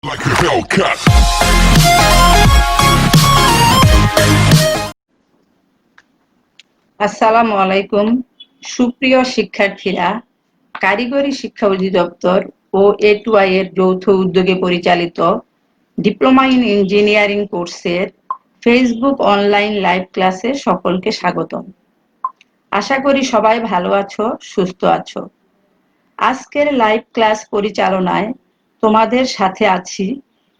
like a Hellcat. আসসালামু আলাইকুম সুপ্রিয় শিক্ষার্থীরা, কারিগরি শিক্ষা অধিদপ্তর ও A2I এর যৌথ উদ্যোগে পরিচালিত ডিপ্লোমা ইন ইঞ্জিনিয়ারিং কোর্সের ফেসবুক অনলাইন লাইভ ক্লাসে সকলকে স্বাগতম। আশা করি সবাই ভালো আছো, সুস্থ আছো। আজকের লাইভ ক্লাস পরিচালনায় তোমাদের সাথে আছি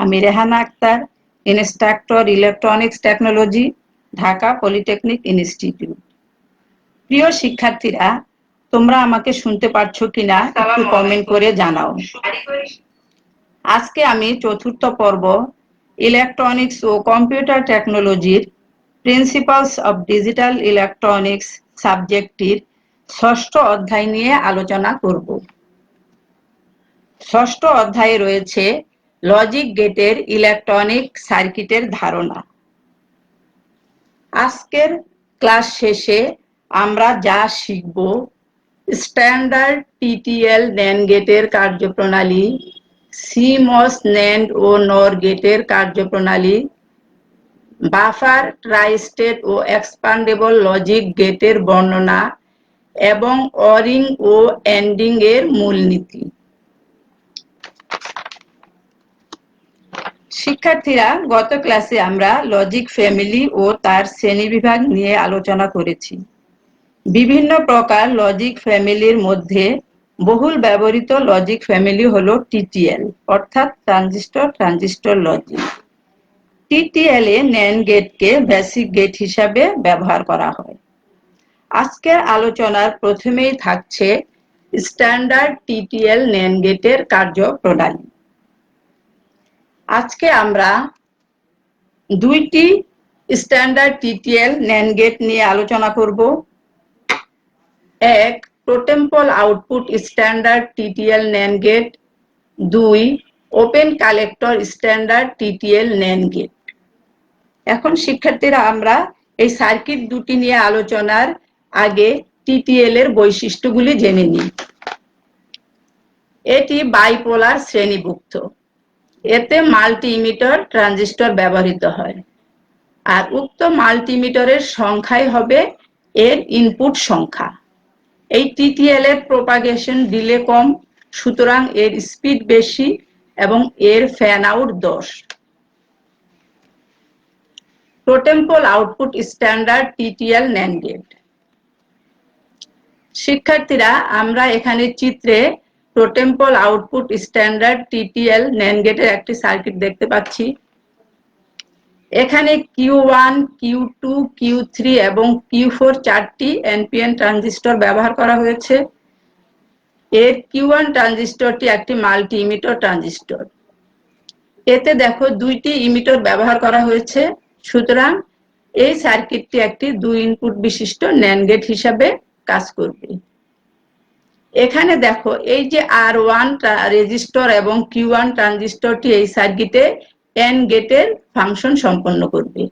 আমি Rehana Akter, instructor electronics technology, Dhaka polytechnic institute. প্রিয় শিক্ষার্থীরা, তোমরা আমাকে শুনতে পারছো কিনা একটু কমেন্ট করে জানাও। আজকে আমি চতুর্থ পর্ব ইলেকট্রনিক্স ও কম্পিউটার টেকনোলজির প্রিন্সিপালস অফ ডিজিটাল ইলেকট্রনিক্স সাবজেক্টটির ষষ্ঠ অধ্যায় নিয়ে আলোচনা করব। ষষ্ঠ অধ্যায়ে রয়েছে লজিক গেটের ইলেকট্রনিক সার্কিটের ধারণা। আজকের ক্লাস শেষে আমরা যা শিখব: স্ট্যান্ডার্ড টিটিএল ন্যান্ড গেটের কার্যপ্রণালী, সিমস ন্যান্ড ও নর গেটের কার্যপ্রণালী, বাফার, ট্রাইস্টেট ও এক্সপান্ডেবল লজিক গেটের বর্ণনা এবং অরিং ও এন্ডিং এর মূলনীতি। শিক্ষার্থীরা, গত ক্লাসে আমরা লজিক ফ্যামিলি ও তার শ্রেণীবিভাগ নিয়ে আলোচনা করেছি। বিভিন্ন প্রকার লজিক ফ্যামিলির মধ্যে বহুল ব্যবহৃত লজিক ফ্যামিলি হলো টিটিএল, অর্থাৎ ট্রানজিস্টর লজিক। টিটিএল এ ন্যান্ড গেটকে বেসিক গেট হিসাবে ব্যবহার করা হয়। আজকের আলোচনার প্রথমেই থাকছে স্ট্যান্ডার্ড টিটিএল ন্যান্ড গেটের কার্যপ্রণালী। আজকে আমরা দুইটি স্ট্যান্ডার্ড টিটিএল ন্যান্ড গেট নিয়ে আলোচনা করব। এক, totem pole output standard TTL NAND gate. দুই, open collector standard TTL NAND gate. এখন শিক্ষার্থীরা, আমরা এই সার্কিট দুটি নিয়ে আলোচনার আগে টিটিএল এর বৈশিষ্ট্যগুলি জেনে নিই। এটি বাইপোলার শ্রেণীভুক্ত। এতে মাল্টি ইমিটার ট্রানজিস্টর ব্যবহৃত হয়, আর উক্ত মাল্টি ইমিটারের সংখ্যাই হবে এর ইনপুট সংখ্যা। এই টিটিএল এর প্রপাগেশন ডিলে কম, সুতরাং এর স্পিড বেশি এবং এর fan out 10। Totem pole output standard TTL NAND gate. শিক্ষার্থীরা, আমরা এখানে চিত্রে totem pole output standard TTL NAND গেটের একটি সার্কিট দেখতে পাচ্ছি। এখানে Q1, Q2, Q3 এবং Q4 চারটি এনপিএন ট্রানজিস্টর ব্যবহার করা হয়েছে। এর Q1 ট্রানজিস্টরটি একটি মাল্টি ইমিটার ট্রানজিস্টর। এতে দেখো দুইটি ইমিটার ব্যবহার করা হয়েছে, সুতরাং এই সার্কিটটি একটি 2 ইনপুট বিশিষ্ট ন্যান্ড গেট হিসাবে কাজ করবে। এখানে দেখো এই যে R1 রেজিস্টর এবং Q1 ট্রানজিস্টরটি এই সার্কিটে এন্ড গেটের ফাংশন সম্পন্ন করবে,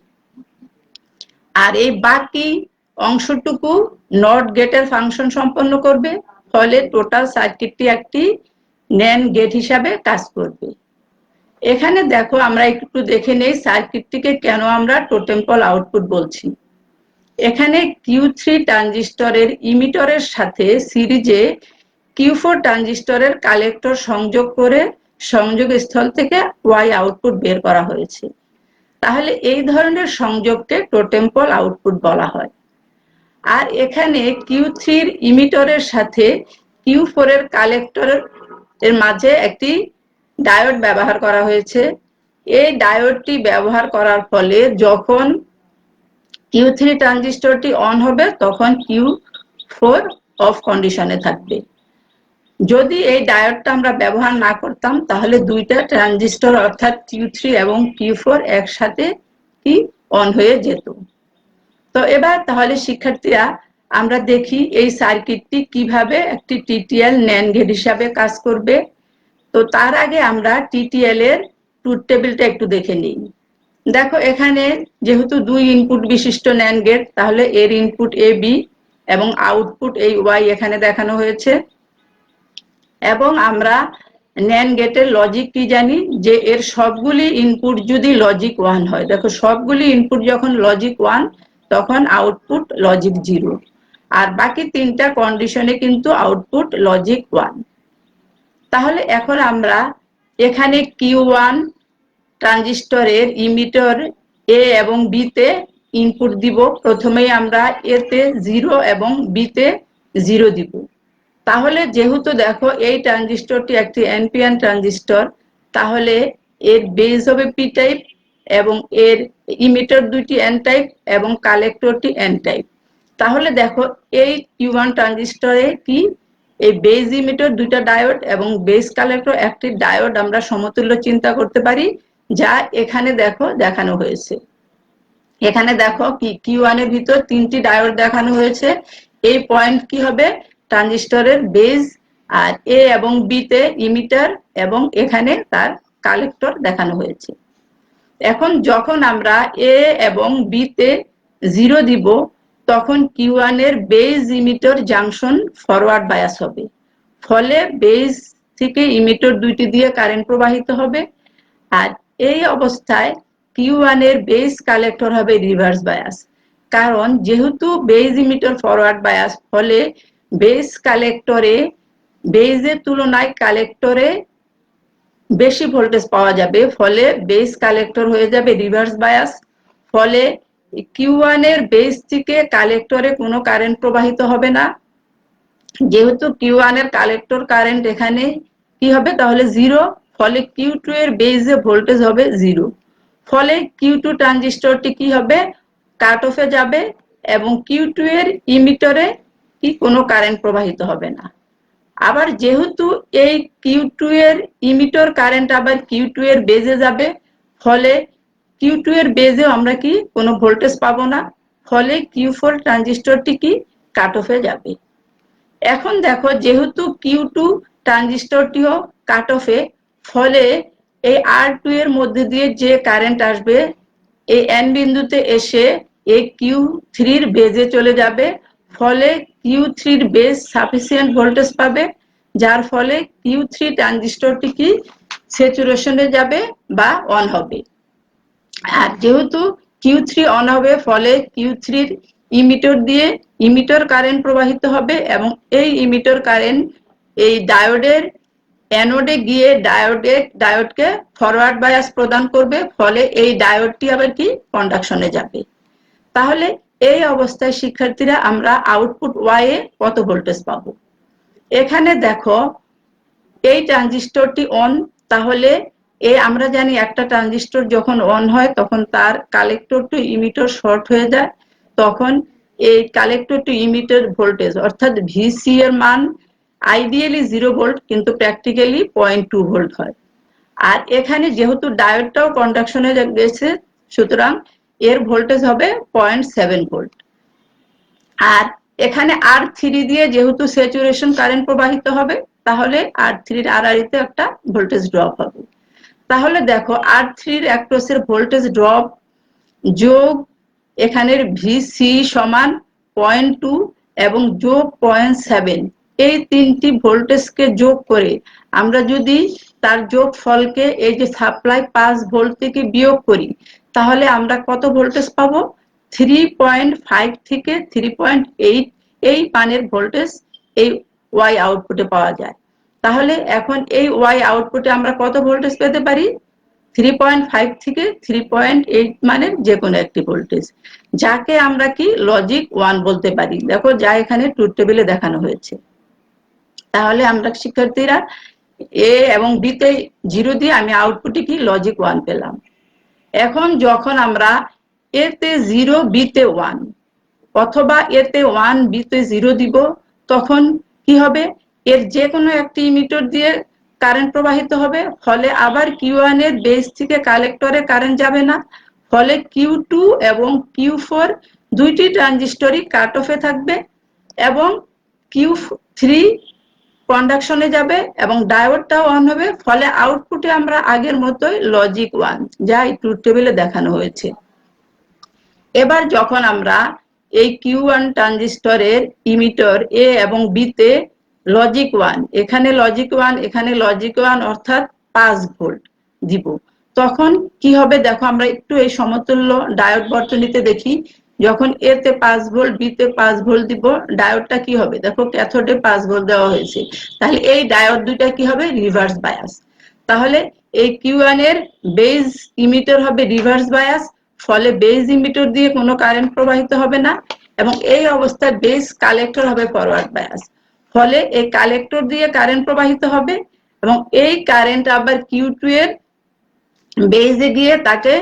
আর এই বাকি অংশটুকু নট গেটের ফাংশন সম্পন্ন করবে। ফলে টোটাল সার্কিটটি একটি ন্যান্ড গেট হিসাবে কাজ করবে। এখানে দেখো, আমরা একটু দেখে নেই সার্কিটটিকে কেন আমরা টোটেম্পল আউটপুট বলছি। এখানে Q3 ট্রানজিস্টরের ইমিটরের সাথে সিরিজে Q4 ট্রানজিস্টরের কালেক্টর সংযোগ করে সংযোগ স্থল থেকে Y আউটপুট বের করা হয়েছে। তাহলে এই ধরনের সংযোগকে টোটেম্পল আউটপুট বলা হয়। আর এখানে Q3 এর ইমিটরের সাথে Q4 এর কালেক্টরের মাঝে একটি ডায়োড ব্যবহার করা হয়েছে। এই ডায়োডটি ব্যবহার করার ফলে যখন Q3 ট্রানজিস্টরটি অন হবে তখন Q4 অফ কন্ডিশনে থাকবে। যদি এই ডায়োডটা আমরা ব্যবহার না করতাম তাহলে দুইটা ট্রানজিস্টর অর্থাৎ Q3 এবং Q4 একসাথে কি অন হয়ে যেত। তো এবার তাহলে শিক্ষার্থীরা, আমরা দেখি এই সার্কিটটি কিভাবে একটি টিটিএল ন্যান্ড গেট হিসাবে কাজ করবে। তো তার আগে আমরা টিটিএল এর ট্রুথ টেবিলটা একটু দেখে নিই। দেখো, এখানে যেহেতু 2 ইনপুট বিশিষ্ট ন্যান্ড গেট, তাহলে এর ইনপুট এ বি এবং আউটপুট এই ওয়াই এখানে দেখানো হয়েছে। এবং আমরা ন্যান্ড গেটের লজিক কি জানি, যে এর সবগুলি ইনপুট যদি লজিক 1 হয়, দেখো সবগুলি ইনপুট যখন লজিক 1 তখন আউটপুট লজিক 0, আর বাকি তিনটা কন্ডিশনে কিন্তু আউটপুট লজিক 1। তাহলে এখন আমরা এখানে Q1 ট্রানজিস্টরের ইমিটার এ এবং বি তে ইনপুট দিব। প্রথমেই আমরা এ তে 0 এবং বি তে 0 দিব। তাহলে যেহেতু দেখো এই ট্রানজিস্টরটি একটি এনপিএন ট্রানজিস্টর, তাহলে এর বেজ হবে পি টাইপ এবং এর ইমিটার দুইটি এন টাইপ এবং কালেক্টরটি এন টাইপ। তাহলে দেখো এই Q1 ট্রানজিস্টরে কি এই বেজ ইমিটার দুইটা ডায়োড এবং বেজ কালেক্টর একটি ডায়োড আমরা সমতুল্য চিন্তা করতে পারি, যা এখানে দেখো দেখানো হয়েছে। এখানে দেখো কি Q1 এর ভিতর তিনটি ডায়োড দেখানো হয়েছে। এই পয়েন্ট কি হবে ট্রানজিস্টরের বেজ, আর এ এবং বি তে ইমিটার এবং এখানে তার কালেক্টর দেখানো হয়েছে। এখন যখন আমরা এ এবং বি তে 0 দিব, তখন Q1 এর base emitter junction forward bias হবে, ফলে বেজ থেকে ইমিটার দুইটি দিয়ে কারেন্ট প্রবাহিত হবে। আর এই অবস্থায় Q1 এর বেজ কালেক্টর হবে রিভার্স বায়াস, কারণ যেহেতু বেজ ইমিটার ফরওয়ার্ড বায়াস, ফলে বেজ কালেক্টরে বেজের তুলনায় কালেক্টরে বেশি ভোল্টেজ পাওয়া যাবে, ফলে বেজ কালেক্টর হয়ে যাবে রিভার্স বায়াস। ফলে Q1 এর বেজ থেকে কালেক্টরে কোনো কারেন্ট প্রবাহিত হবে না। যেহেতু Q1 এর কালেক্টর কারেন্ট এখানে কি হবে তাহলে 0, ফলে Q2 এর বেজে ভোল্টেজ হবে 0। ফলে Q2 ট্রানজিস্টরটি কি হবে কাট অফে যাবে এবং Q2 এর ইমিটারে কি কোনো কারেন্ট প্রবাহিত হবে না। আবার যেহেতু এই Q2 এর ইমিটার কারেন্ট আবার Q2 এর বেজে যাবে, ফলে Q2 এর বেজে আমরা কি কোনো ভোল্টেজ পাবো না, ফলে Q4 ট্রানজিস্টরটি কি কাট অফে যাবে। এখন দেখো যেহেতু Q2 ট্রানজিস্টরটিও কাট অফে, ফলে এই R2 এর মধ্যে দিয়ে যে কারেন্ট আসবে এই N বিন্দুতে এসে এই Q3 এর বেজে চলে যাবে, ফলে Q3 এর বেজ সাফিসিয়েন্ট ভোল্টেজ পাবে, যার ফলে Q3 ট্রানজিস্টরটি কি স্যাচুরেশনে যাবে বা অন হবে। আর যেহেতু Q3 অন হবে, ফলে Q3 এর ইমিটার দিয়ে ইমিটার কারেন্ট প্রবাহিত হবে এবং এই ইমিটার কারেন্ট এই ডায়োডের অ্যানোডে গিয়ে ডায়োডকে ফরওয়ার্ড বায়াস প্রদান করবে, ফলে এই ডায়োডটি আবার কি কন্ডাকশনে যাবে। তাহলে এই অবস্থায় শিক্ষার্থীরা আমরা আউটপুট ওয়াই এ কত ভোল্টেজ পাবো। এখানে দেখো এই ট্রানজিস্টরটি অন, তাহলে আমরা জানি একটা ট্রানজিস্টর যখন অন হয় তখন তার কালেক্টর টু ইমিটার শর্ট হয়ে যায়, তখন এই কালেক্টর টু ইমিটার ভোল্টেজ অর্থাৎ ভিসি এর মান আইডিয়ালি 0 ভোল্ট কিন্তু প্র্যাকটিক্যালি 0.2 ভোল্ট হয়। আর এখানে যেহেতু ডায়োডটাও কন্ডাকশনে গেছে, সুতরাং এর ভোল্টেজ হবে 0.7 ভোল্ট। আর এখানে R3 দিয়ে যেহেতু স্যাচুরেশন কারেন্ট প্রবাহিত হবে, তাহলে R3 এর আড়াআড়িতে একটা ভোল্টেজ ড্রপ হবে। তাহলে দেখো R3 এর অ্যাক্রসের ভোল্টেজ ড্রপ যোগ এখানের ভিসি সমান 0.2 এবং যোগ 0.7, এই তিনটি ভোল্টেজকে যোগ করে আমরা যদি তার যোগফলকে এই যে সাপ্লাই 5 ভোল্ট থেকে বিয়োগ করি, তাহলে আমরা কত ভোল্টেজ পাবো 3.5 থেকে 3.8 এই মানের ভোল্টেজ এই ওয়াই আউটপুটে পাওয়া যায়। তাহলে এখন এই ওয়াই আউটপুটে আমরা কত ভোল্টেজ পেতে পারি 3.5 থেকে 3.8 মানের যে কোনো একটি ভোল্টেজ, যাকে আমরা কি লজিক 1 বলতে পারি। দেখো যা এখানে ট্রুথ টেবিলে দেখানো হয়েছে। তাহলে আমরা শিক্ষার্থীরা এ এবং বি তে 0 দিয়ে আমি আউটপুটে কি লজিক 1 পেলাম। এখন যখন আমরা এ তে 0 বি তে 1 অথবা এ তে 1 বি তে 0 দিব, তখন কি হবে এর যে কোনো একটি ইমিটার দিয়ে কারেন্ট প্রবাহিত হবে, ফলে আবার Q1 এর বেস থেকে কালেক্টরে কারেন্ট যাবে না, ফলে Q2 এবং Q4 দুইটি ট্রানজিস্টরই কাট অফে থাকবে এবং Q3 কন্ডাকশনে যাবে এবং ডায়োডটাও অন হবে, ফলে আউটপুটে আমরা আগের মতোই লজিক 1 যা এই ট্রুথ টেবিলে দেখানো হয়েছে। এবার যখন আমরা এই Q1 ট্রানজিস্টরের ইমিটার এ এবং বি তে লজিক 1, এখানে লজিক 1, এখানে লজিক 1 অর্থাৎ 5 ভোল্ট দিব। তখন কি হবে দেখো, আমরা একটু এই সমতুল্য ডায়োড বর্তনীতে দেখি, যখন এ তে 5 ভোল্ট, বি তে 5 ভোল্ট দিব, ডায়োডটা কি হবে দেখো, ক্যাথোডে 5 ভোল্ট দেওয়া হয়েছে, তাহলে এই ডায়োড দুইটা কি হবে, রিভার্স বায়াস। তাহলে এই Q1 এর বেজ ইমিটার হবে রিভার্স বায়াস, ফলে বেজ ইমিটার দিয়ে কোনো কারেন্ট প্রবাহিত হবে না, এবং এই অবস্থায় বেজ কালেক্টর হবে ফরওয়ার্ড বায়াস, ফলে এই কালেক্টর দিয়ে কারেন্ট প্রবাহিত হবে, এবং এই কারেন্ট আবার Q2 এর বেজে গিয়ে তাকে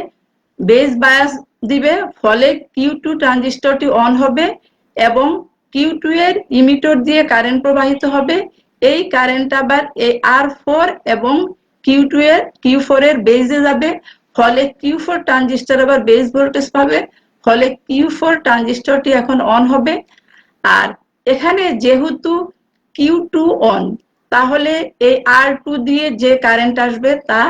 বেজ বায়াস দিবে, ফলে Q2 ট্রানজিস্টরটি অন হবে এবং Q2 এর ইমিটর দিয়ে কারেন্ট প্রবাহিত হবে। এই কারেন্ট আবার এই R4 এবং Q4 এর বেজে যাবে, ফলে Q4 ট্রানজিস্টর আবার বেজ ভোল্টেজ পাবে, ফলে Q4 ট্রানজিস্টরটি এখন অন হবে। আর এখানে যেহেতু Q2 অন, তাহলে এই R2 দিয়ে যে কারেন্ট আসবে তা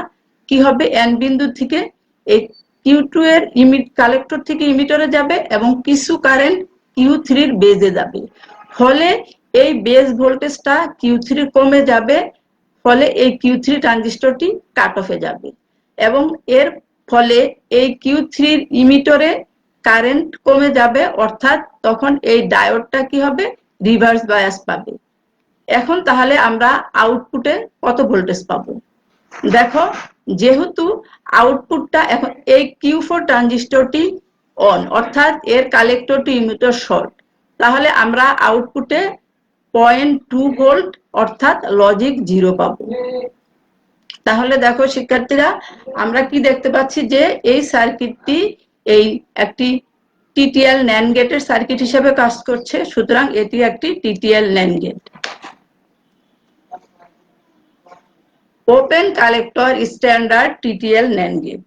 কি হবে, N বিন্দু থেকে এই Q2 এর কালেক্টর থেকে ইমিটরে যাবে এবং কিছু কারেন্ট Q3 এর বেজে যাবে, ফলে এই বেজ ভোল্টেজটা Q3 কমে যাবে, ফলে এই Q3 ট্রানজিস্টরটি কাট অফে যাবে, এবং এর ফলে এই Q3 এর ইমিটরে কারেন্ট কমে যাবে, অর্থাৎ তখন এই ডায়োডটা কি হবে, রিভার্স বায়াস পাবে। এখন তাহলে আমরা আউটপুটে কত ভোল্টেজ পাবো দেখো, যেহেতু আউটপুটটা এখন এই Q4 ট্রানজিস্টরটি অন, অর্থাৎ এর কালেক্টর টু ইমিটার শর্ট, তাহলে আমরা আউটপুটে 0.2 ভোল্ট অর্থাৎ লজিক 0 পাবো। তাহলে দেখো শিক্ষার্থীরা, আমরা কি দেখতে পাচ্ছি যে এই সার্কিটটি এই একটি টিটিএল ন্যান্ড গেটের সার্কিট হিসেবে কাজ করছে, সুতরাং এটি একটি TTL NAND gate. Open collector standard TTL NAND gate.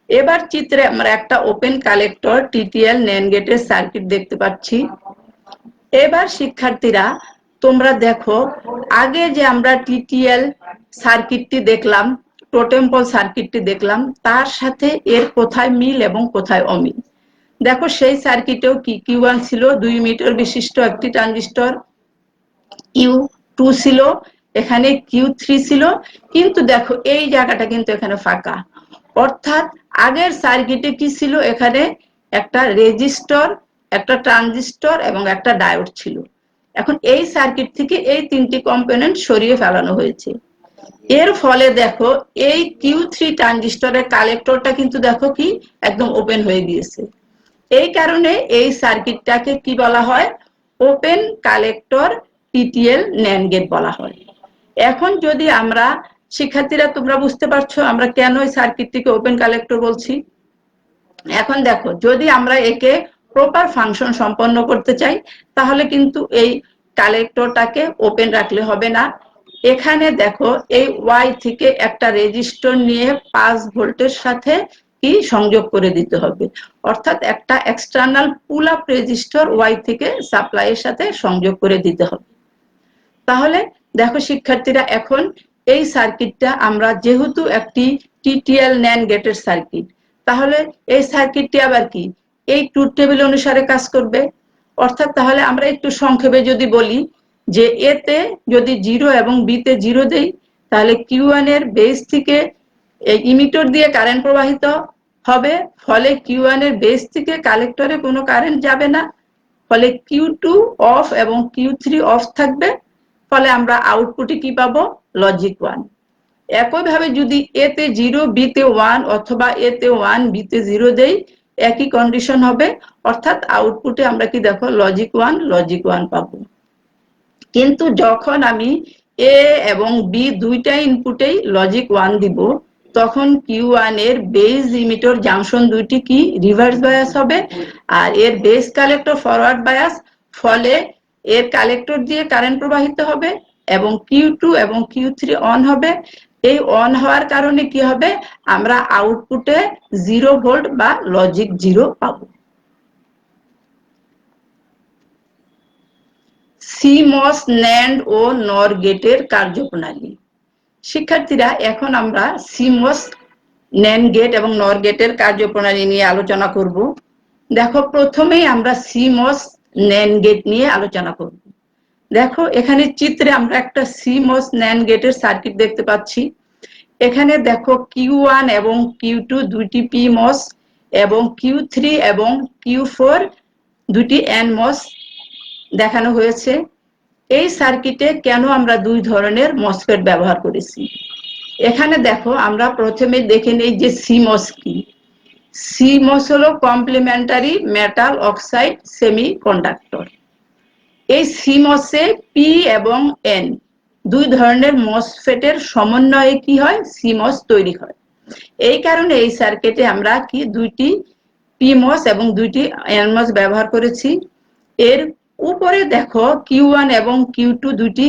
এবার চিত্রে আমরা একটা ওপেন কালেক্টর টিটিএল ন্যান্ড গেটের সার্কিট দেখতে পাচ্ছি। এবার শিক্ষার্থীরা তোমরা দেখো, আগে যে আমরা টিটিএল সার্কিটটি দেখলাম, টোটেম পোল সার্কিটটি দেখলাম, তার সাথে এর কোথায় মিল এবং কোথায় অমিল। দেখো সেই সার্কিটেও কি Q1 ছিল 2 মিটার বিশিষ্ট একটি ট্রানজিস্টর, Q2 ছিল, এখানে Q3 ছিল, কিন্তু দেখো এই জায়গাটা কিন্তু এখানে ফাঁকা, অর্থাৎ আগের সার্কিটে কি ছিল, এখানে একটা রেজিস্টর, একটা ট্রানজিস্টর এবং একটা ডায়োড ছিল। এখন এই সার্কিট থেকে এই তিনটি কম্পোনেন্ট সরিয়ে ফেলানো হয়েছে, এর ফলে দেখো এই Q3 ট্রানজিস্টরের কালেক্টরটা কিন্তু দেখো কি একদম ওপেন হয়ে গিয়েছে। এই কারণে এই সার্কিটটাকে কি বলা হয়, open collector TTL NAND gate বলা হয়। এখন যদি আমরা, শিক্ষার্থীরা তোমরা বুঝতে পারছো আমরা কেন এই সার্কিটটিকে ওপেন কালেক্টর বলছি। এখন দেখো, যদি আমরা একে প্রপার ফাংশন সম্পন্ন করতে চাই, তাহলে কিন্তু এই কালেক্টরটাকে ওপেন রাখলে হবে না। এখানে দেখো এই ওয়াই থেকে একটা রেজিস্টর নিয়ে 5 ভোল্টের সাথে কি সংযোগ করে দিতে হবে, অর্থাৎ একটা external pull up resistor Y থেকে সাপ্লাইয়ের সাথে সংযোগ করে দিতে হবে। তাহলে দেখো শিক্ষার্থীরা, এখন এই সার্কিটটা আমরা যেহেতু একটি টিটিএল ন্যান্ড গেটের সার্কিট, তাহলে এই সার্কিটটি আবার কি এই ট্রুথ টেবিল অনুসারে কাজ করবে, অর্থাৎ তাহলে আমরা একটু সংক্ষেপে যদি বলি যে এতে যদি 0 এবং বিতে 0 দেই, তাহলে Q1 এর বেস থেকে এই ইমিটর দিয়ে কারেন্ট প্রবাহিত হবে, ফলে Q1 এর বেস থেকে কালেক্টরে কোনো কারেন্ট যাবে না, ফলে Q2 অফ এবং Q3 অফ থাকবে, ফলে আমরা আউটপুটে কি পাবো, লজিক 1। একইভাবে যদি এতে 0 বিতে 1 অথবা এতে 1 বিতে 0 দেই, একই কন্ডিশন হবে, অর্থাৎ আউটপুটে আমরা কি দেখো লজিক 1 পাবো। কিন্তু যখন আমি এ এবং বি দুইটা ইনপুটেই লজিক 1 দিব, তখন Q1 এর বেস ইমিটর জাংশন দুইটি কি রিভার্স বায়াস হবে, আর এর বেস কালেক্টর ফরওয়ার্ড বায়াস, ফলে এর কালেক্টর দিয়ে কারেন্ট প্রবাহিত হবে এবং Q2 এবং Q3 অন হবে। এই অন হওয়ার কারণে কি হবে, আমরা আউটপুটে 0 ভোল্ট বা লজিক 0 পাবো। সিমস ন্যান্ড ও নর গেটের কার্যপ্রণালী। শিক্ষার্থীরা, এখন আমরা সিমস ন্যান্ড গেট এবং নর গেটের কার্যপ্রণালী নিয়ে আলোচনা করব। দেখো প্রথমেই আমরা সিমস ন্যান্ড গেট নিয়ে আলোচনা করব। দেখো এখানে চিত্রে আমরা একটা সিমস ন্যান্ড গেটের সার্কিট দেখতে পাচ্ছি। এখানে দেখো Q1 এবং Q2 দুইটি PMOS এবং Q3 এবং Q4 দুটি NMOS দেখানো হয়েছে। এই সার্কিটে কেন আমরা দুই ধরনের মসফেট ব্যবহার করেছি, এখানে দেখো আমরা প্রথমে দেখে নেই যে সিমস কি। সিমস হলো কমপ্লিমেন্টারি মেটাল অক্সাইড সেমিকন্ডাক্টর। এই সিমসে পি এবং এন দুই ধরনের মসফেটের সমন্বয়ে কি হয়, সিমস তৈরি হয়। এই কারণে এই সার্কিটে আমরা কি দুইটি পিমস এবং দুইটি এনমস ব্যবহার করেছি। এর উপরে দেখো Q1 এবং Q2 দুইটি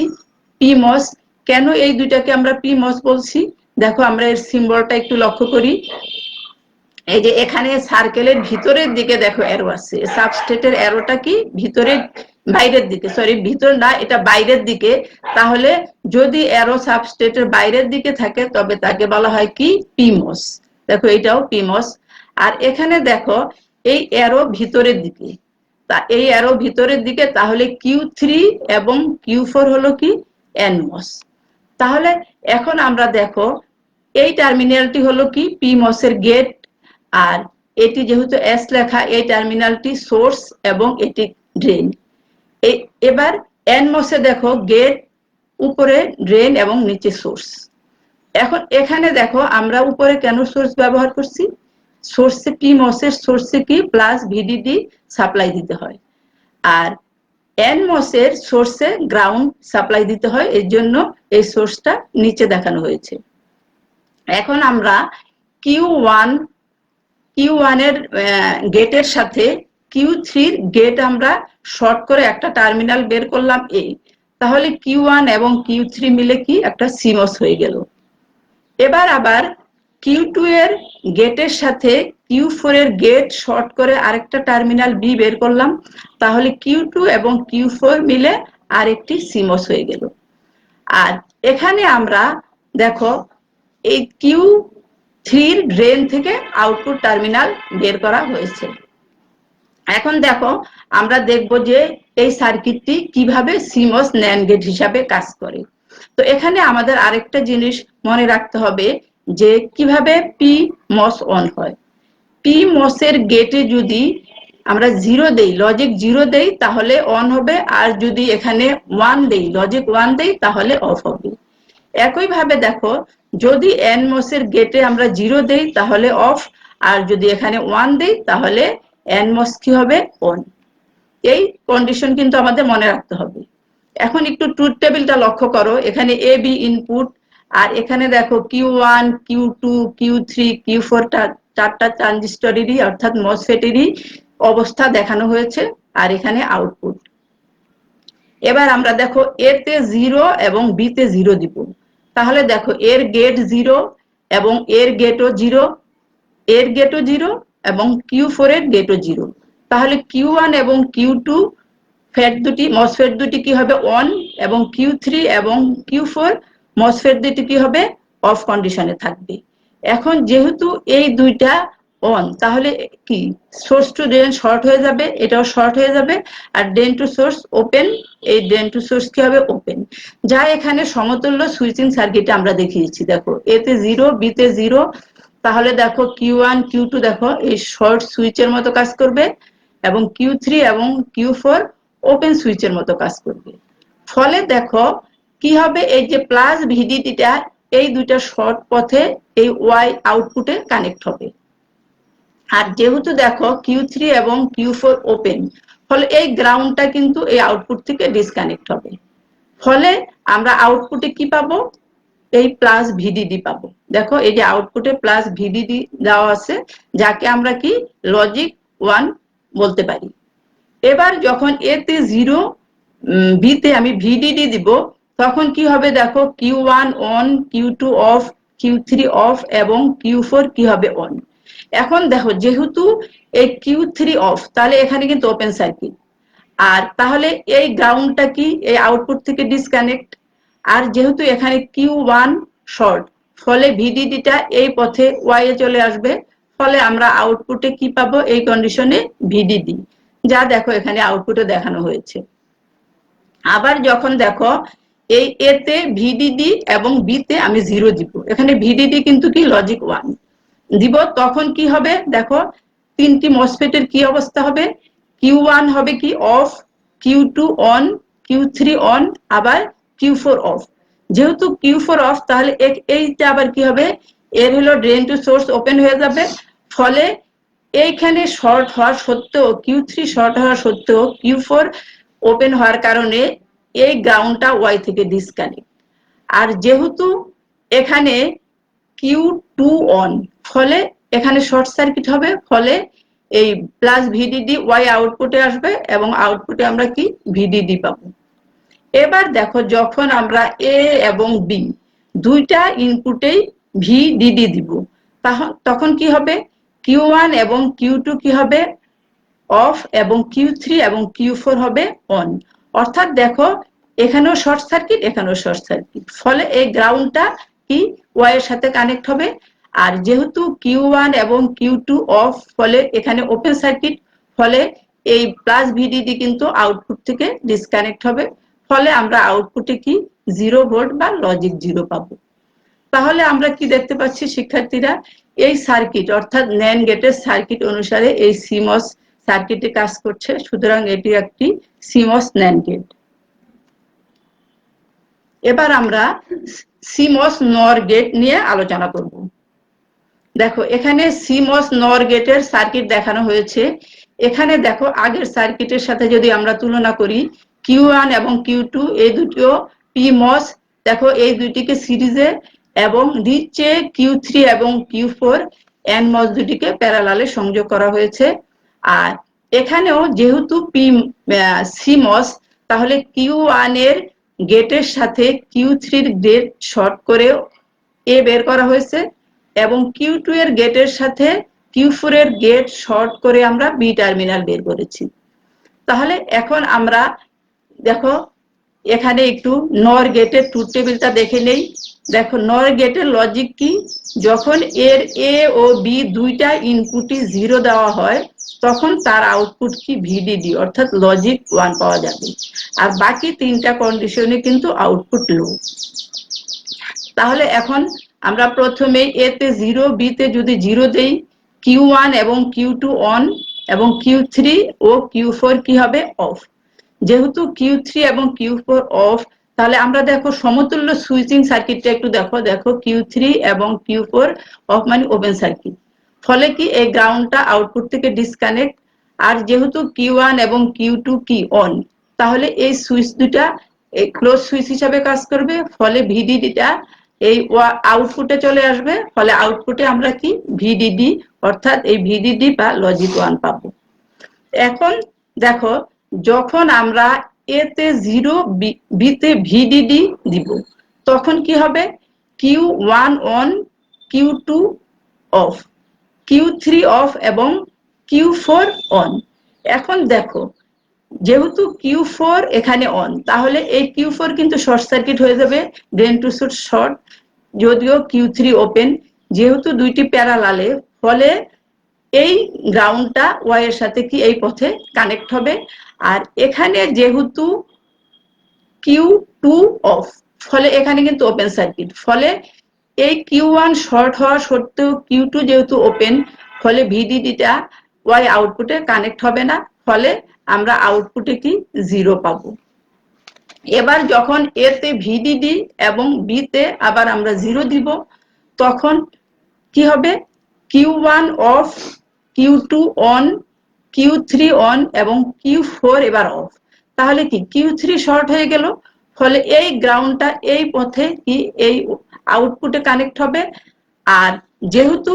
পিমস। কেন এই দুইটাকে আমরা পিমস বলছি, দেখো আমরা এর সিম্বলটা একটু লক্ষ্য করি। এই যে এখানে সার্কেলের ভিতরের দিকে দেখো অ্যারো আছে, সাবস্ট্রেটের অ্যারোটা কি ভিতরের বাইরের দিকে, সরি ভিতর না, এটা বাইরের দিকে। তাহলে যদি অ্যারো সাবস্ট্রেটের বাইরের দিকে থাকে তবে তাকে বলা হয় কি পিমস। দেখো এটাও পিমস। আর এখানে দেখো এই অ্যারো ভিতরের দিকে, তা এই অ্যারো ভিতরের দিকে, তাহলে Q3 এবং Q4 হলো কি এনমস। তাহলে এখন আমরা দেখো এই টার্মিনালটি হলো কি পিমস এর গেট, আর এটি যেহেতু এস লেখা, এই টার্মিনালটি সোর্স এবং এটি ড্রেন। এবার এনমসে দেখো গেট, উপরে ড্রেন এবং নিচে সোর্স। এখন এখানে দেখো আমরা উপরে কেন সোর্স ব্যবহার করছি, সোর্সে পিমসের সোর্সে কি প্লাস ভিডিডি সাপ্লাই দিতে হয়, আর এনমসের সোর্সে গ্রাউন্ড সাপ্লাই দিতে হয়, এর জন্য এই সোর্সটা নিচে দেখানো হয়েছে। এখন আমরা Q1 এর গেটের সাথে Q3 এর গেট আমরা শর্ট করে একটা টার্মিনাল বের করলাম এই, তাহলে Q1 এবং Q3 মিলে কি একটা সিমস হয়ে গেল। এবার আবার Q2 এর গেটের সাথে Q4 এর গেট শর্ট করে আরেকটা টার্মিনাল বি বের করলাম, তাহলে Q2 এবং Q4 মিলে আরেকটি সিমস হয়ে গেল। আর এখানে আমরা দেখো এই Q3 এর ড্রেন থেকে আউটপুট টার্মিনাল বের করা হয়েছে। এখন দেখো আমরা দেখব যে এই সার্কিটটি কিভাবে সিমস ন্যান্ড গেট হিসাবে কাজ করে। তো এখানে আমাদের আরেকটা জিনিস মনে রাখতে হবে যে কিভাবে PMOS অন হয়। PMOS এর গেটে যদি আমরা 0 দেই, লজিক 0 দেই, তাহলে অন হবে, আর যদি এখানে 1 দেই, লজিক 1 দেই, তাহলে অফ হবে। একই ভাবে দেখো যদি NMOS এর গেটে আমরা 0 দেই তাহলে অফ, আর যদি এখানে 1 দেই তাহলে NMOS কি হবে, অন। এই কন্ডিশন কিন্তু আমাদের মনে রাখতে হবে। এখন একটু ট্রুথ টেবিলটা লক্ষ্য করো, এখানে AB ইনপুট, আর এখানে দেখো Q1 Q2 Q3 Q4 চারটা ট্রানজিস্টরেরই অর্থাৎ মসফেটেরই অবস্থা দেখানো হয়েছে, আর এখানে আউটপুট। এবার আমরা দেখো এতে 0 এবং বিতে 0 দিব, তাহলে দেখো এর গেট 0 এবং এর গেটও 0, এর গেটও 0 এবং Q4 এর গেটও 0, তাহলে Q1 এবং Q2 মসফেট দুটি কি হবে অন, এবং Q3 এবং Q4 মসফেট দুটি কি হবে অফ কন্ডিশনে থাকবে। এখন যেহেতু এই দুইটা অন, তাহলে কি সোর্স টু ড্রেন শর্ট হয়ে যাবে, এটাও শর্ট হয়ে যাবে, আর ড্রেন টু সোর্স ওপেন, এই ড্রেন টু সোর্স কি হবে ওপেন, যা এখানে সমতুল্য সুইচিং সার্কিটে আমরা দেখিয়েছি। দেখো এতে 0 বিতে 0, তাহলে দেখো Q1 Q2 দেখো এই শর্ট সুইচের মতো কাজ করবে, এবং Q3 এবং Q4 ওপেন সুইচের মতো কাজ করবে। ফলে দেখো কি হবে, এই যে প্লাস ভিডিডিটা এই দুইটা শর্ট পথে এই ওয়াই আউটপুটে কানেক্ট হবে, আর যেহেতু দেখো Q3 এবং Q4 ওপেন, ফলে এই গ্রাউন্ডটা কিন্তু এই আউটপুট থেকে ডিসকানেক্ট হবে। ফলে আমরা আউটপুটে কি পাবো, এই প্লাস ভিডিডি পাবো। দেখো এই যে আউটপুটে প্লাস ভিডিডি দেওয়া আছে, যাকে আমরা কি লজিক 1 বলতে পারি। এবার যখন এতে 0 বিতে আমি ভিডিডি দিব, তখন কি হবে দেখো Q1 on, Q2 of, Q3 of এবং Q4 কি হবে অন। এখন দেখো যেহেতু এই Q3 অফ, তাহলে এখানে কিন্তু ওপেন সার্কিট, আর তাহলে এই গ্রাউন্ডটা কি এই আউটপুট থেকে ডিসকানেক্ট, আর যেহেতু এখানে Q1 শর্ট, ফলে ভিডিডিটা এই পথে ওয়াই এ চলে আসবে, ফলে আমরা আউটপুটে কি পাবো এই কন্ডিশনে ভিডিডি, যা দেখো এখানে আউটপুটে দেখানো হয়েছে। আবার যখন দেখো এই এ তে ভিডিডি এবং বি তে আমি 0 দিব, এখানে ভিডিডি কিন্তু কি লজিক 1 দিব, তখন কি হবে দেখো তিনটি মসফেটের কি অবস্থা হবে, Q1 হবে কি of, Q2 on, Q3 on, আবার Q4 অফ। যেহেতু Q4 অফ তাহলে এইটা আবার কি হবে, এর হলো ড্রেন টু সোর্স ওপেন হয়ে যাবে, ফলে এইখানে শর্ট হওয়ার সত্ত্বেও Q3 শর্ট হওয়ার সত্ত্বেও Q4 ওপেন হওয়ার কারণে এই গ্রাউন্ডটা ওয়াই থেকে ডিসকানেক্ট। আর যেহেতু এখানে Q2 অন, ফলে এখানে শর্ট সার্কিট হবে, ফলে এই প্লাস ভিডিডি ওয়াই আউটপুটে আসবে এবং আউটপুটে আমরা কি ভিডিডি পাবো। এবার দেখো যখন আমরা এ এবং বি দুইটা ইনপুটেই ভিডিডি দিব, তখন কি হবে, Q1 এবং Q2 কি হবে অফ এবং Q3 এবং Q4 হবে অন। অর্থাৎ দেখো এখানেও শর্ট সার্কিট, এখানেও শর্ট সার্কিট, ফলে এই গ্রাউন্ডটা কি ওয়াই এর সাথে কানেক্ট হবে। আর যেহেতু Q1 এবং Q2 অফ, ফলে এখানে ওপেন সার্কিট, ফলে এই প্লাস ভিডিডি কিন্তু আউটপুট থেকে ডিসকানেক্ট হবে, ফলে আমরা আউটপুটে কি 0 ভোল্ট বা লজিক 0 পাবো। তাহলে আমরা কি দেখতে পাচ্ছি শিক্ষার্থীরা, এই সার্কিট অর্থাৎ ন্যান্ড গেটের সার্কিট অনুসারে এই সিমস সার্কিটে কাজ করছে, সুতরাং এটি একটি সিমস ন্যান্ড গেট। এবার আমরা সিমস নর গেট নিয়ে আলোচনা করব। দেখো এখানে সিমস নর গেটের সার্কিট দেখানো হয়েছে। এখানে দেখো আগের সার্কিটের সাথে যদি আমরা তুলনা করি, Q1 এবং Q2 এই দুটিও পিমস, দেখো এই দুটিকে সিরিজে এবং নিচে Q3 এবং Q4 এনমস দুটিকে প্যারালালে সংযোগ করা হয়েছে। আর এখানেও যেহেতু সিমস, তাহলে Q1 এর গেটের সাথে Q3 এর গেট শর্ট করে এ বের করা হয়েছে এবং Q2 এর গেটের সাথে Q4 এর গেট শর্ট করে আমরা বি টার্মিনাল বের করেছি। তাহলে এখন আমরা দেখো এখানে একটু নর গেটের ট্রুথ টেবিলটা দেখে নেই। দেখো নর গেটের লজিক কি, যখন এর এ ও বি দুইটা ইনপুটই 0 দেওয়া হয় তখন তার আউটপুট কি ভিডিডি অর্থাৎ লজিক 1 পাওয়া যাবে, আর বাকি তিনটা কন্ডিশনে কিন্তু আউটপুট লো। তাহলে এখন আমরা প্রথমে এ তে 0, বি তে যদি 0 দেই, Q1 এবং Q2 অন এবং Q3 ও Q4 কি হবে অফ। যেহেতু Q3 এবং Q4 অফ, তাহলে আমরা দেখো সমতুল্য সুইচিং সার্কিটটা একটু দেখো, দেখো Q3 এবং Q4 অফ মানে ওপেন সার্কিট, ফলে কি এই গ্রাউন্ডটা আউটপুট থেকে ডিসকানেক্ট। আর যেহেতু Q1 এবং Q2 কি অন, তাহলে এই সুইচ দুটা এই ক্লোজ সুইচ হিসাবে কাজ করবে, ফলে ভিডিডিটা এই আউটপুটে চলে আসবে, ফলে আউটপুটে আমরা কি ভিডিডি অর্থাৎ এই ভিডিডি বা লজিক 1 পাবো। এখন দেখো যখন আমরা এ তে 0, বি তে ভিডিডি দিব, তখন কি হবে, Q1 on, Q2 of, Q3 of এবং Q4 অন। এখন দেখো যেহেতু Q4 এখানে অন, তাহলে এই Q4 কিন্তু শর্ট সার্কিট হয়ে যাবে, ড্রেন টু সোর্স শর্ট, যদিও Q3 ওপেন, যেহেতু দুইটি প্যারালালে, ফলে এই গ্রাউন্ডটা ওয়াই এর সাথে কি এই পথে কানেক্ট হবে। আর এখানে যেহেতু Q2 অফ, ফলে এখানে কিন্তু ওপেন সার্কিট, ফলে এই Q1 শর্ট হওয়া সত্ত্বেও Q2 যেহেতু ওপেন, ফলে ভিডিডিটা ওয়াই আউটপুটে কানেক্ট হবে না, ফলে আমরা আউটপুটে কি 0 পাবো। এবার যখন এ তে ভিডিডি এবং বি তে আবার আমরা 0 দিব, তখন কি হবে, Q1 of, Q2 on, Q3 on এবং Q4 এবার অফ। তাহলে কি Q3 শর্ট হয়ে গেল, ফলে এই গ্রাউন্ডটা এই পথে কি এই আউটপুটে কানেক্ট হবে। আর যেহেতু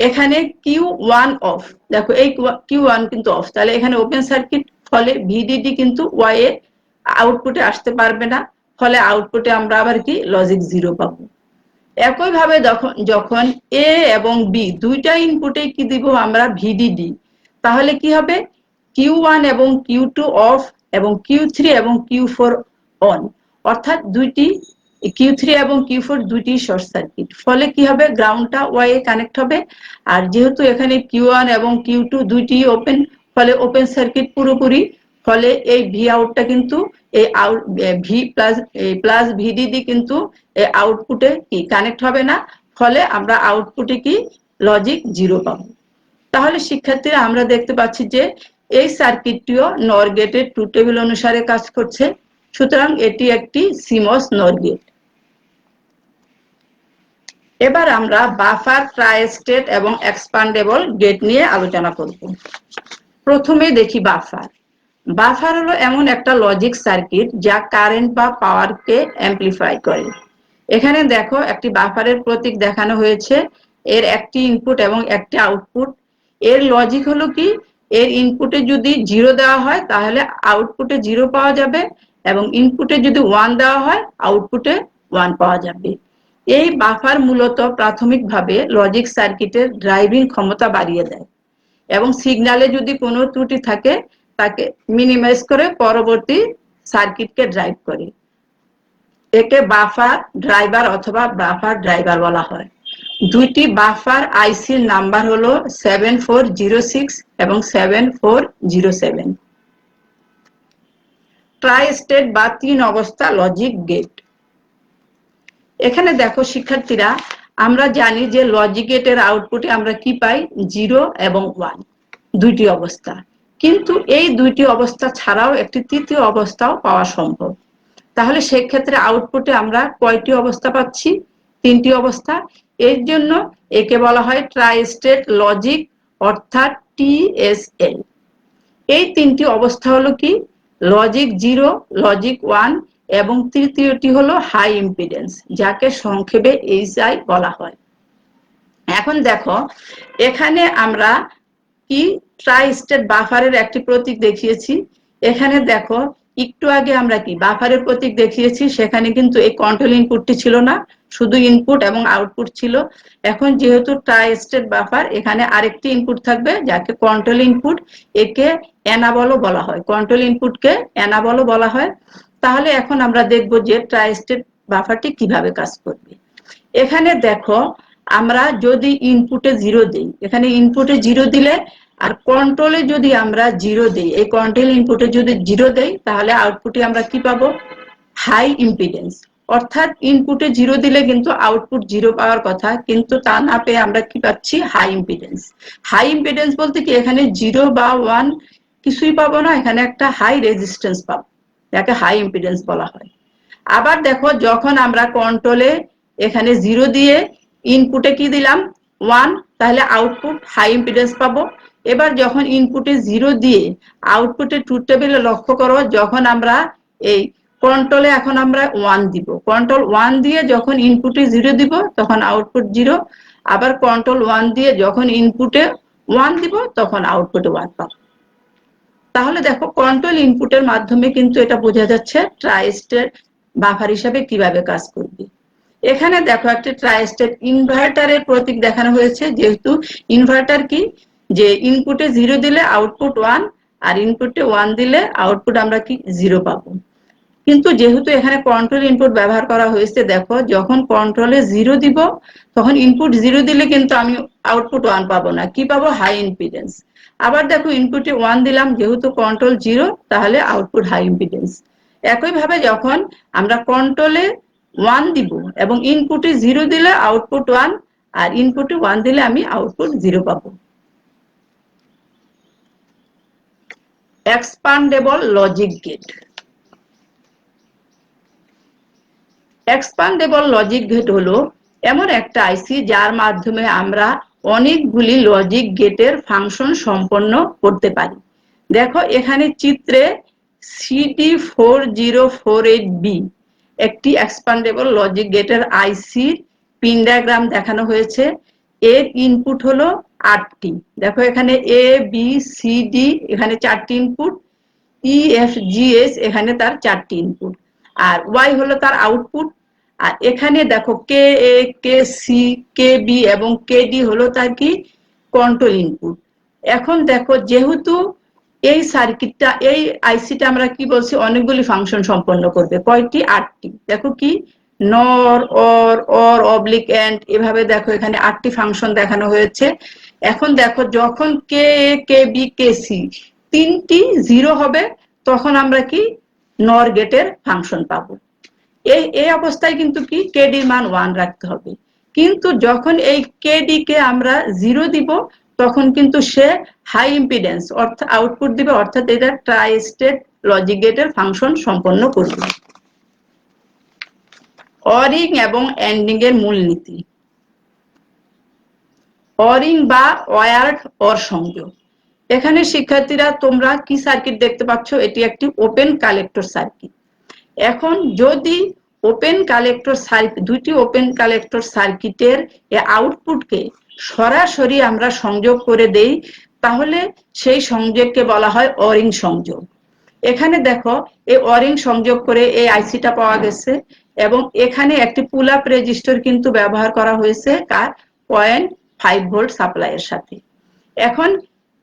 এখানে Q1 অফ, দেখো এই Q1 কিন্তু অফ, তাহলে এখানে ওপেন সার্কিট, ফলে ভিডিডি কিন্তু ওয়াই এ আউটপুটে আসতে পারবে না, ফলে আউটপুটে আমরা আবার কি লজিক 0 পাবো। একইভাবে যখন এ এবং বি দুইটা ইনপুটে কি দিব আমরা ভিডিডি, তাহলে কি হবে, Q1 এবং Q2 অফ এবং Q3 এবং Q4 অন, অর্থাৎ দুইটি Q3 এবং Q4 দুইটি শর্ট সার্কিট, ফলে কি হবে গ্রাউন্ডটা ওয়াই এ কানেক্ট হবে। আর যেহেতু এখানে Q1 এবং Q2 দুইটি ওপেন, ফলে ওপেন সার্কিট পুরোপুরি, ফলে এই ভি আউটটা কিন্তু এই আউট ভি প্লাস ভিডিডি কিন্তু এই আউটপুটে কি কানেক্ট হবে না, ফলে আমরা আউটপুটে কি লজিক 0 পাবো। তাহলে শিক্ষার্থীরা আমরা দেখতে পাচ্ছি যে এই সার্কিটটিও নর গেটের ট্রুথ টেবিল অনুসারে কাজ করছে, সুতরাং এটি একটি সিমস নর গেট। এবার আমরা বাফার, ট্রাই স্টেট এবং এক্সপান্ডেবল গেট নিয়ে আলোচনা করব। প্রথমে দেখি বাফার। বাফার হলো এমন একটা লজিক সার্কিট যা কারেন্ট বা পাওয়ারকে অ্যাম্পলিফাই করে। এখানে দেখো একটি বাফারের প্রতীক দেখানো হয়েছে, এর একটি ইনপুট এবং একটি আউটপুট। এর লজিক হলো কি, এর ইনপুটে যদি 0 দেওয়া হয় তাহলে আউটপুটে 0 পাওয়া যাবে, এবং ইনপুটে যদি 1 দেওয়া হয় আউটপুটে 1 পাওয়া যাবে। এই বাফার মূলত প্রাথমিকভাবে লজিক সার্কিটের ড্রাইভিং ক্ষমতা বাড়িয়ে দেয় এবং সিগন্যালে যদি কোনো ত্রুটি থাকে তাকে মিনিমাইজ করে পরবর্তী সার্কিটকে ড্রাইভ করে। একে বাফার ড্রাইভার অথবা বাফার ড্রাইভার বলা হয়। দুইটি বাফার আইসির নাম্বার হলো 7406 এবং 7407। ট্রাই স্টেট বা 3 অবস্থা লজিক গেট। এখানে দেখো শিক্ষার্থীরা, আমরা জানি যে লজিক গেটের আউটপুটে আমরা কি পাই, 0 এবং 1 দুইটি অবস্থা, কিন্তু এই দুইটি অবস্থা ছাড়াও একটি তৃতীয় অবস্থাও পাওয়া সম্ভব। তাহলে সেক্ষেত্রে আউটপুটে আমরা কয়টি অবস্থা পাচ্ছি, 3টি অবস্থা। এর জন্য একে বলা হয় ট্রাই স্টেট লজিক অর্থাৎ টিএসএল। এই 3টি অবস্থা হলো কি, লজিক 0, লজিক 1 এবং তৃতীয়টি হলো হাই ইম্পিডেন্স, যাকে সংক্ষেপে এইচআই বলা হয়। এখন দেখো এখানে আমরা কি ট্রাই স্টেট বাফারের একটি প্রতীক দেখিয়েছি। এখানে দেখো একটু আগে আমরা কি বাফারের প্রতীক দেখিয়েছি, সেখানে কিন্তু এই কন্ট্রোল ইনপুটটি ছিল না, শুধু ইনপুট এবং আউটপুট ছিল। এখন যেহেতু ট্রাই স্টেট বাফার, এখানে আরেকটি ইনপুট থাকবে যাকে কন্ট্রোল ইনপুট, একে এনাবলও বলা হয়, কন্ট্রোল ইনপুটকে এনাবলও বলা হয়। তাহলে এখন আমরা দেখব যে ট্রাই স্টেট বাফারটি কিভাবে কাজ করবে। এখানে দেখো আমরা যদি ইনপুটে 0 দেই, এখানে ইনপুটে 0 দিলে আর কন্ট্রোলে যদি আমরা 0 দেই, এই কন্ট্রোল ইনপুটে যদি 0 দেই তাহলে আউটপুটে আমরা কি পাবো, হাই ইম্পিডেন্স। অর্থাৎ ইনপুটে 0 দিলে কিন্তু আউটপুট 0 পাওয়ার কথা, কিন্তু তা না পেয়ে আমরা কি পাচ্ছি, হাই ইম্পিডেন্স। হাই ইম্পিডেন্স বলতে কি, এখানে 0 বা 1 কিছুই পাবো না, এখানে একটা হাই রেজিস্ট্যান্স পাবো, যাকে হাই ইম্পিডেন্স বলা হয়। আবার দেখো যখন আমরা কন্ট্রোলে এখানে 0 দিয়ে ইনপুটে কি দিলাম, 1, তাহলে আউটপুট হাই ইম্পিডেন্স পাবো। এবার যখন ইনপুটে 0 দিয়ে আউটপুটে ট্রুথ টেবিলে লক্ষ্য করো, যখন আমরা এই কন্ট্রোলে এখন আমরা 1 দিব, কন্ট্রোল 1 দিয়ে যখন ইনপুটে 0 দিব তখন আউটপুট 0, আবার কন্ট্রোল 1 দিয়ে যখন ইনপুটে 1 দিব তখন আউটপুটে 1 পাবো। তাহলে দেখো কন্ট্রোল ইনপুটের মাধ্যমে কিন্তু এটা বোঝা যাচ্ছে ট্রাই স্টেট বাফার হিসাবে কিভাবে কাজ করবে। এখানে দেখো একটা ট্রাই স্টেট ইনভার্টারের প্রতীক দেখানো হয়েছে, যেহেতু ইনভার্টার কি, যে ইনপুটে 0 দিলে আউটপুট 1 আর ইনপুটে 1 দিলে আউটপুট আমরা কি 0 পাবো। কিন্তু যেহেতু এখানে কন্ট্রোল ইনপুট ব্যবহার করা হয়েছে, দেখো যখন কন্ট্রোলে 0 দিব তখন ইনপুট 0 দিলে কিন্তু আমি আউটপুট 1 পাবো না, কি পাবো, হাই ইম্পিডেন্স। আবার দেখো ইনপুটে 1 দিলাম, যেহেতু কন্ট্রোল 0 তাহলে আউটপুট হাই ইম্পিডেন্স। একইভাবে যখন আমরা কন্ট্রোলে 1 দিব এবং ইনপুটে 0 দিলে আউটপুট 1 আর ইনপুটে 1 দিলে আমি আউটপুট 0 পাবো। এক্সপান্ডেবল লজিক গেট। এক্সপান্ডেবল লজিক গেট হলো এমন একটা আইসি যার মাধ্যমে আমরা অনেকগুলি লজিক গেটের ফাংশন সম্পন্ন করতে পারি। দেখো এখানে চিত্রে CD4048B একটি এক্সপান্ডেবল লজিক গেটের আইসির পিন ডায়াগ্রাম দেখানো হয়েছে। এর ইনপুট হলো 8টি। দেখো এখানে A B C D এখানে 4টি input, E F G H এখানে তার 4টি ইনপুট, আর Y হলো তার আউটপুট। আর এখানে দেখো কে এ, কে সি, কে বি এবং কে ডি হলো তার কি কন্ট্রোল ইনপুট। এখন দেখো যেহেতু এই সার্কিটটা, এই আইসিটা আমরা কি বলছি, অনেকগুলি ফাংশন সম্পন্ন করবে, কয়টি, 8টি। দেখো কি নর, অর, অবলিক এন্ড, এভাবে দেখো এখানে 8টি ফাংশন দেখানো হয়েছে। এখন দেখো যখন কে এ, কে বি, কে সি 3টি 0 হবে তখন আমরা কি নর গেটের ফাংশন পাবো। এই অবস্থায় কিন্তু কি কেডির মান 1 রাখতে হবে, কিন্তু যখন এই কেডি কে আমরা 0 দিব তখন কিন্তু সে হাই ইম্পিডেন্স অর্থাৎ আউটপুট দিবে, অর্থাৎ এটা ট্রাই স্টেট লজিক গেটের ফাংশন সম্পন্ন করবে। অরিং এবং এন্ডিং এর মূলনীতি। অরিং বা ওয়্যার্ড অর সংযোগ। এখানে শিক্ষার্থীরা তোমরা কি সার্কিট দেখতে পাচ্ছ? এটি একটি ওপেন কালেক্টর সার্কিট। এখন যদি ওপেন কালেক্টর সার্কিট, দুইটি ওপেন কালেক্টর সার্কিটের আউটপুটকে সরাসরি আমরা সংযোগ করে দেই, তাহলে সেই সংযোগকে বলা হয় অরিং সংযোগ। এখানে দেখো এই অরিং সংযোগ করে এই আইসিটা পাওয়া গেছে, এবং এখানে একটি পুল আপ রেজিস্টর কিন্তু ব্যবহার করা হয়েছে কার 0.5 ভোল্ট সাপ্লাইয়ের সাথে। এখন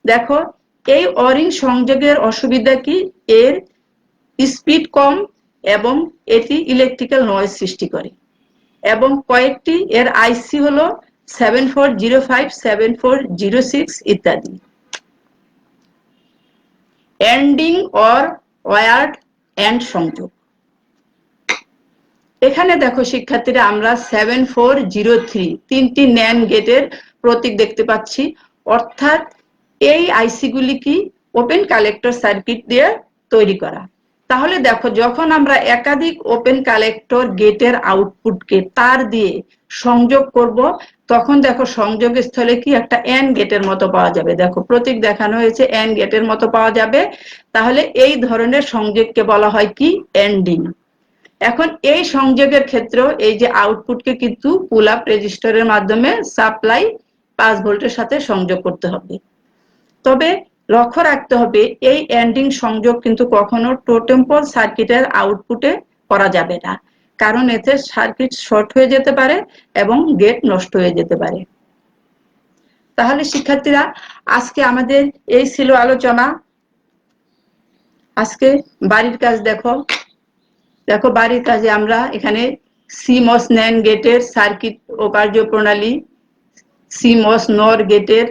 দেখো এই অরিং সংযোগের অসুবিধা কি? এর স্পিড কম এবং এটি ইলেকট্রিক্যাল নয়েজ সৃষ্টি করে, এবং কয়েকটি এর আইসি হলো 7405, 7406 ইত্যাদি। এন্ডিং অর ওয়্যার্ড এন্ড সংযোগ। এখানে দেখো শিক্ষার্থীরা আমরা 7403 তিনটি ন্যান্ড গেটের প্রতীক দেখতে পাচ্ছি, অর্থাৎ এই আইসি গুলি কি ওপেন কালেক্টর সার্কিট দিয়ে তৈরি করা। তাহলে দেখো যখন আমরা একাধিক ওপেন কালেক্টর গেটের আউটপুটকে তার দিয়ে সংযোগ করব, তখন দেখো সংযোগ স্থলে কি একটা এন গেটের মতো পাওয়া যাবে। দেখো প্রতীক দেখানো হয়েছে, এন গেটের মতো পাওয়া যাবে। তাহলে এই ধরনের সংযোগকে বলা হয় কি এন্ডিং। এখন এই সংযোগের ক্ষেত্রেও এই যে আউটপুটকে কিন্তু পুল আপ রেজিস্টরের মাধ্যমে সাপ্লাই 5 ভোল্টের সাথে সংযোগ করতে হবে। তবে লক্ষ্য রাখতে হবে এই এন্ডিং সংযোগ কিন্তু কখনো টোটেম পোল সার্কিটের আউটপুটে করা যাবে না, কারণ এতে সার্কিট শর্ট হয়ে যেতে পারে এবং গেট নষ্ট হয়ে যেতে পারে। তাহলে শিক্ষার্থীরা আজকে আমাদের এই ছিল আলোচনা। আজকে বাড়ির কাজ দেখো। দেখো বাড়ির কাজে আমরা এখানে সিমস ন্যান্ড গেটের সার্কিট ও কার্যপ্রণালী, সিমস নর গেটের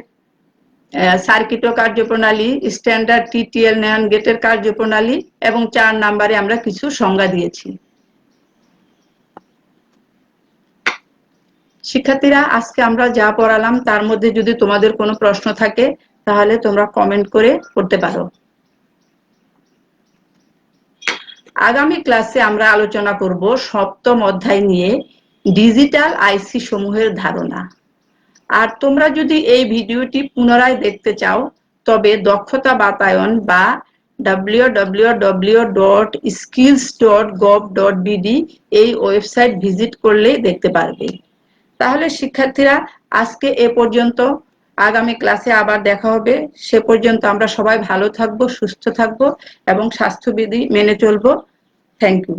সার্কিট ও কার্যপ্রণালী, স্ট্যান্ডার্ড টিটিএল ন্যান্ড গেটের কার্যপ্রণালী, এবং 4 নম্বরে আমরা কিছু সংজ্ঞা দিয়েছি। শিক্ষার্থীরা আজকে আমরা যা পড়ালাম তার মধ্যে যদি তোমাদের কোনো প্রশ্ন থাকে তাহলে তোমরা কমেন্ট করে করতে পারো। আগামী ক্লাসে আমরা আলোচনা করব 7ম অধ্যায় নিয়ে ডিজিটাল আইসি সমূহের ধারণা। আর তোমরা যদি এই ভিডিওটি পুনরায় দেখতে চাও তবে দক্ষতা বাতায়ন বা www.skills.gov.bd এই ওয়েবসাইট ভিজিট করলেই দেখতে পারবে। তাহলে শিক্ষার্থীরা আজকে এ পর্যন্ত, আগামী ক্লাসে আবার দেখা হবে। সে পর্যন্ত আমরা সবাই ভালো থাকবো, সুস্থ থাকবো এবং স্বাস্থ্যবিধি মেনে চলবো। Thank you.